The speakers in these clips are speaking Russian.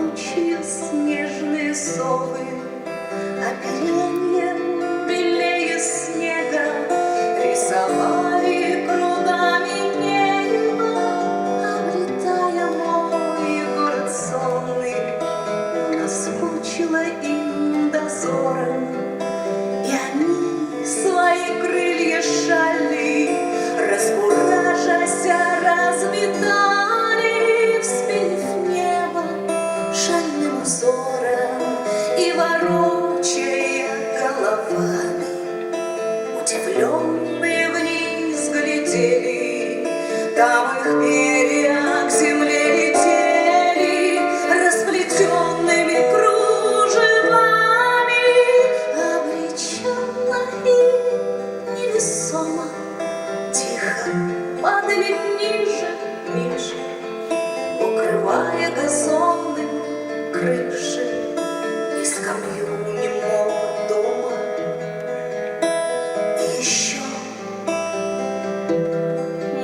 колючие снежные совы, опереньем белее снега рисовали кругами небо, облетая мой город сонный. Наскучило им дозором, и они свои крылья шали, раскуражася, разметали, вспенив небо шальным узором и ворочая головами. Удивленные вниз глядели, там их перья к земле летели расплетенными кружевами. Обреченно и невесомо тихо падали ниже, ниже, укрывая газонным крыши и скамью немого дома. И еще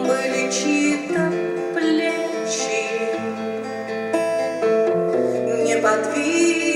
были чьи-то плечи неподвижны,